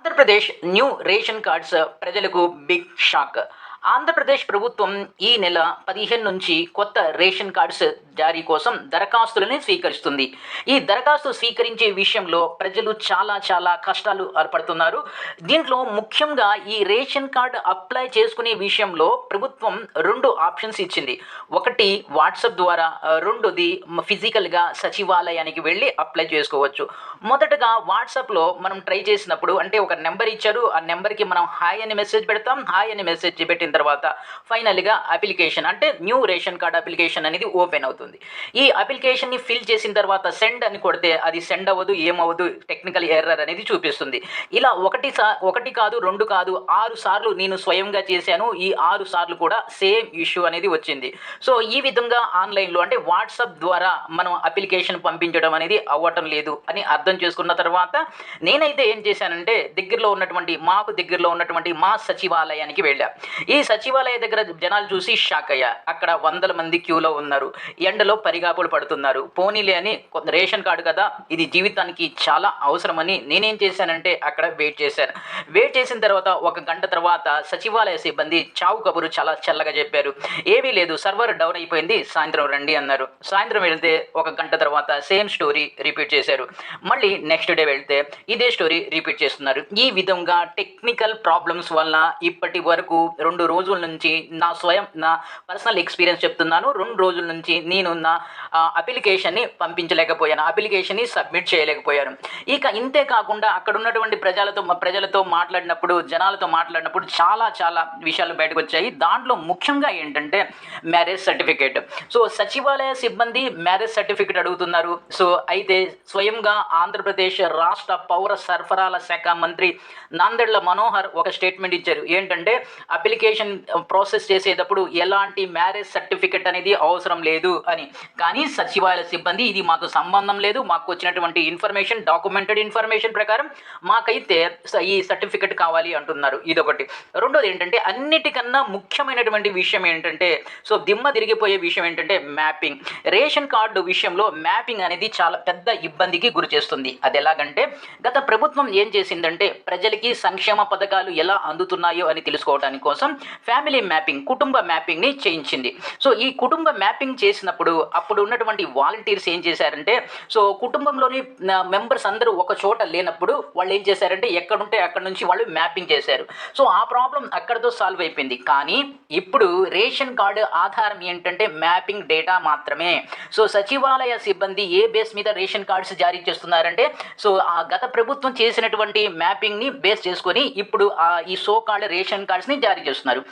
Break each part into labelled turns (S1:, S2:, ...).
S1: Andhra Pradesh new ration cards ప్రజలకు big shock. Andhra Pradesh ప్రభుత్వం ఈ నెల 15 నుంచి కొత్త రేషన్ కార్డ్స్ జారీ కోసం దరఖాస్తులని స్వీకరిస్తుంది. ఈ దరఖాస్తు స్వీకరించే విషయంలో ప్రజలు చాలా కష్టాలు పడుతున్నారు. దీంట్లో ముఖ్యంగా ఈ రేషన్ కార్డ్ అప్లై చేసుకునే విషయంలో ప్రభుత్వం 2 ఆప్షన్స్ ఇచ్చింది. ఒకటి వాట్సాప్ ద్వారా, రెండోది ఫిజికల్‌గా సచివాలయానికి వెళ్లి అప్లై చేసుకోవచ్చు. మొదటగా వాట్సాప్‌లో మనం ట్రై చేసినప్పుడు అంటే ఒక నంబర్ ఇచ్చారు. ఆ నంబర్‌కి మనం హాయ్ అని మెసేజ్ పెడతాం. హాయ్ అని మెసేజ్ పెట్టిన తర్వాత ఫైనల్‌గా అప్లికేషన్ అంటే న్యూ రేషన్ కార్డ్ అప్లికేషన్ అనేది ఓపెన్ అవుతుంది. ఈ అప్లికేషన్‌ని ఫిల్ చేసిన తర్వాత సెండ్ అని కొడితే అది సెండ్ అవ్వదు, ఏమవ్వదు, టెక్నికల్ ఎర్రర్ అనేది చూపిస్తుంది. ఇలా ఒకటి కాదు, 2 కాదు, 6 సార్లు నేను స్వయంగా చేశాను. ఈ 6 సార్లు కూడా సేమ్ ఇష్యూ అనేది వచ్చింది. సో ఈ విధంగా ఆన్‌లైన్‌లో అంటే వాట్సాప్ ద్వారా మనం అప్లికేషన్ పంపించడం అనేది అవ్వటం లేదు అని అర్థం చేసుకున్న తర్వాత నేనైతే ఏం చేశానంటే మాకు దగ్గరలో ఉన్నటువంటి మా సచివాలయానికి వెళ్ళా. ఈ సచివాలయ దగ్గర జనాలు చూసి షాక్ అయ్యా. అక్కడ వందల మంది క్యూలో ఉన్నారు. ఎండలో పరిగాపులు పడుతున్నారు. పోనీలే అని రేషన్ కార్డు కదా, ఇది జీవితానికి చాలా అవసరమని నేనేం చేశానంటే అక్కడ వెయిట్ చేశాను. వెయిట్ చేసిన తర్వాత 1 గంట తర్వాత సచివాలయ సిబ్బంది చావు కబురు చాలా చల్లగా చెప్పారు. ఏమీ లేదు, సర్వర్ డౌన్ అయిపోయింది, సాయంత్రం రండి అన్నారు. సాయంత్రం వెళ్తే 1 గంట తర్వాత సేమ్ స్టోరీ రిపీట్ చేశారు. మళ్ళీ నెక్స్ట్ డే వెళ్తే ఇదే స్టోరీ రిపీట్ చేస్తున్నారు. ఈ విధంగా టెక్నికల్ ప్రాబ్లమ్స్ వల్ల ఇప్పటి వరకు 2 రోజుల నుంచి నా పర్సనల్ ఎక్స్పీరియన్స్ చెప్తున్నాను. 2 రోజుల నుంచి నేను నా అప్లికేషన్ని పంపించలేకపోయాను. అప్లికేషన్ని సబ్మిట్ చేయలేకపోయాను. ఇక ఇంతే కాకుండా అక్కడ ఉన్నటువంటి జనాలతో మాట్లాడినప్పుడు చాలా విషయాలు బయటకు వచ్చాయి. దాంట్లో ముఖ్యంగా ఏంటంటే మ్యారేజ్ సర్టిఫికేట్. సో సచివాలయ సిబ్బంది మ్యారేజ్ సర్టిఫికేట్ అడుగుతున్నారు. సో అయితే స్వయంగా ఆంధ్రప్రదేశ్ రాష్ట్ర పౌర సరఫరాల శాఖ మంత్రి నాందెళ్ల మనోహర్ ఒక స్టేట్మెంట్ ఇచ్చారు. ఏంటంటే అప్లికేషన్ ప్రాసెస్ చేసేటప్పుడు ఎలాంటి మ్యారేజ్ సర్టిఫికెట్ అనేది అవసరం లేదు అని. కానీ సచివాలయ సిబ్బంది ఇది మాకు సంబంధం లేదు, మాకు వచ్చినటువంటి డాక్యుమెంటెడ్ ఇన్ఫర్మేషన్ ప్రకారం మాకైతే ఈ సర్టిఫికెట్ కావాలి అంటున్నారు. ఇదొకటి. రెండోది ఏంటంటే అన్నిటికన్నా ముఖ్యమైనటువంటి విషయం ఏంటంటే దిమ్మ తిరిగిపోయే విషయం ఏంటంటే మ్యాపింగ్. రేషన్ కార్డు విషయంలో మ్యాపింగ్ అనేది చాలా పెద్ద ఇబ్బందికి గురి చేస్తుంది. అది ఎలాగంటే గత ప్రభుత్వం ఏం చేసిందంటే ప్రజలకి సంక్షేమ పథకాలు ఎలా అందుతున్నాయో అని తెలుసుకోవడానికి కోసం ఫ్యామిలీ మ్యాపింగ్, కుటుంబ మ్యాపింగ్ని చేయించింది. సో ఈ కుటుంబ మ్యాపింగ్ చేసినప్పుడు అప్పుడు ఉన్నటువంటి వాలంటీర్స్ ఏం చేశారంటే కుటుంబంలోని మెంబర్స్ అందరూ ఒక చోట లేనప్పుడు వాళ్ళు ఏం చేశారంటే ఎక్కడుంటే అక్కడ నుంచి వాళ్ళు మ్యాపింగ్ చేశారు. సో ఆ ప్రాబ్లం అక్కడితో సాల్వ్ అయిపోయింది. కానీ ఇప్పుడు రేషన్ కార్డు ఆధారం ఏంటంటే మ్యాపింగ్ డేటా మాత్రమే. సో సచివాలయ సిబ్బంది ఏ బేస్ మీద రేషన్ కార్డ్స్ జారీ చేస్తున్నారంటే ఆ గత ప్రభుత్వం చేసినటువంటి మ్యాపింగ్ని బేస్ చేసుకొని ఇప్పుడు ఈ సో కాల్డ్ రేషన్ కార్డ్స్ని జారీ చేస్తున్నారు.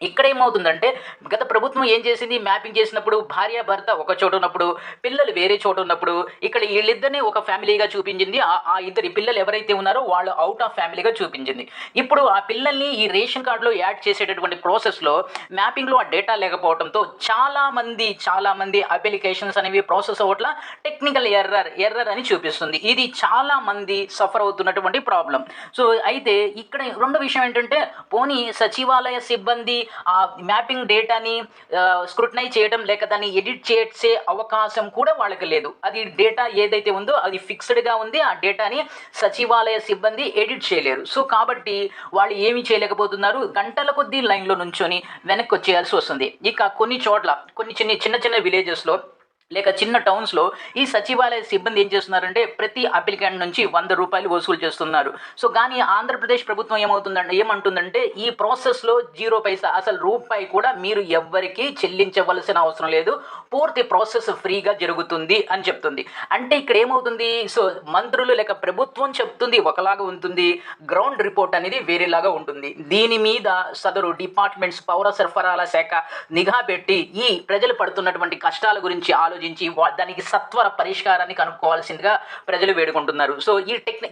S1: ఇక్కడ ఏమవుతుందంటే గత ప్రభుత్వం ఏం చేసింది, మ్యాపింగ్ చేసినప్పుడు భార్య భర్త ఒక చోట ఉన్నప్పుడు, పిల్లలు వేరే చోట ఉన్నప్పుడు ఇక్కడ వీళ్ళిద్దరిని ఒక ఫ్యామిలీగా చూపించింది. ఆ ఇద్దరి పిల్లలు ఎవరైతే ఉన్నారో వాళ్ళు అవుట్ ఆఫ్ ఫ్యామిలీగా చూపించింది. ఇప్పుడు ఆ పిల్లల్ని ఈ రేషన్ కార్డులో యాడ్ చేసేటటువంటి ప్రాసెస్లో మ్యాపింగ్లో ఆ డేటా లేకపోవడంతో చాలామంది అప్లికేషన్స్ అనేవి ప్రాసెస్ అవ్వట్ల, టెక్నికల్ ఎర్రర్ అని చూపిస్తుంది. ఇది చాలామంది సఫర్ అవుతున్నటువంటి ప్రాబ్లం. సో అయితే ఇక్కడ రెండో విషయం ఏంటంటే పోనీ సచివాలయ సిబ్బంది ఆ మ్యాపింగ్ డేటాని స్క్రూటనైజ్ చేయడం లేక దాన్ని ఎడిట్ చేసే అవకాశం కూడా వాళ్ళకి లేదు. అది డేటా ఏదైతే ఉందో అది ఫిక్స్డ్గా ఉంది. ఆ డేటాని సచివాలయ సిబ్బంది ఎడిట్ చేయలేరు. సో కాబట్టి వాళ్ళు ఏమీ చేయలేకపోతున్నారు. గంటల కొద్దీ లైన్లో నుంచొని వెనక్కి వచ్చేయాల్సి వస్తుంది. ఇక కొన్ని చోట్ల చిన్న విలేజెస్లో లేక చిన్న టౌన్స్లో ఈ సచివాలయ సిబ్బంది ఏం చేస్తున్నారంటే ప్రతి అప్లికెంట్ నుంచి 100 రూపాయలు వసూలు చేస్తున్నారు. సో కానీ ఆంధ్రప్రదేశ్ ప్రభుత్వం ఏమంటుందంటే ఈ ప్రాసెస్లో 0 పైసా, అసలు రూపాయి కూడా మీరు ఎవ్వరికీ చెల్లించవలసిన అవసరం లేదు, పూర్తి ప్రాసెస్ ఫ్రీగా జరుగుతుంది అని చెప్తుంది. అంటే ఇక్కడ ఏమవుతుంది, మంత్రులు లేక ప్రభుత్వం చెప్తుంది ఒకలాగా ఉంటుంది, గ్రౌండ్ రిపోర్ట్ అనేది వేరేలాగా ఉంటుంది. దీని మీద సదరు డిపార్ట్మెంట్స్ పౌర సరఫరాల శాఖ నిఘా పెట్టి ఈ ప్రజలు పడుతున్నటువంటి కష్టాల గురించి ఆలోచించి దానికి సత్వర పరిష్కారాన్ని కనుక్కోవాల్సిందిగా ప్రజలు వేడుకుంటున్నారు. సో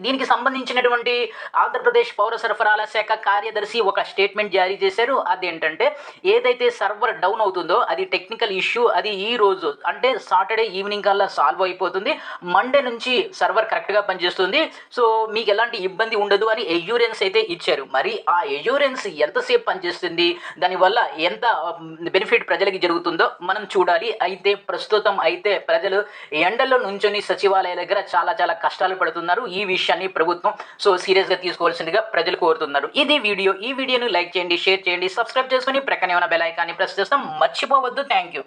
S1: దీనికి సంబంధించినటువంటి ఆంధ్రప్రదేశ్ పౌర సరఫరాల శాఖ కార్యదర్శి ఒక స్టేట్మెంట్ జారీ చేశారు. అదేంటంటే ఏదైతే సర్వర్ డౌన్ అవుతుందో అది టెక్నికల్ ఇష్యూ, అది ఈ రోజు అంటే సాటర్డే ఈవినింగ్ కల్లా సాల్వ్ అయిపోతుంది. మండే నుంచి సర్వర్ కరెక్ట్గా పనిచేస్తుంది. సో మీకు ఎలాంటి ఇబ్బంది ఉండదు అని ఎష్యూరెన్స్ అయితే ఇచ్చారు. మరి ఆ ఎష్యూరెన్స్ ఎంతసేపు పనిచేస్తుంది, దానివల్ల ఎంత బెనిఫిట్ ప్రజలకి జరుగుతుందో మనం చూడాలి. అయితే ప్రస్తుతం విషయం అయితే ప్రజలు ఎండల్లో నుంచొని సచివాలయాల దగ్గర చాలా చాలా కష్టాలు పడుతున్నారు. ఈ విషయాన్ని ప్రభుత్వం సీరియస్గా తీసుకోవాల్సిందిగా ప్రజలు కోరుతున్నారు. ఇది వీడియో. ఈ వీడియోని లైక్ చేయండి, షేర్ చేయండి, సబ్స్క్రైబ్ చేసుకొని ప్రక్కనే ఉన్న బెల్ ఐకాన్ని ప్రెస్ చేస్తాం మర్చిపోవద్దు. Thank you.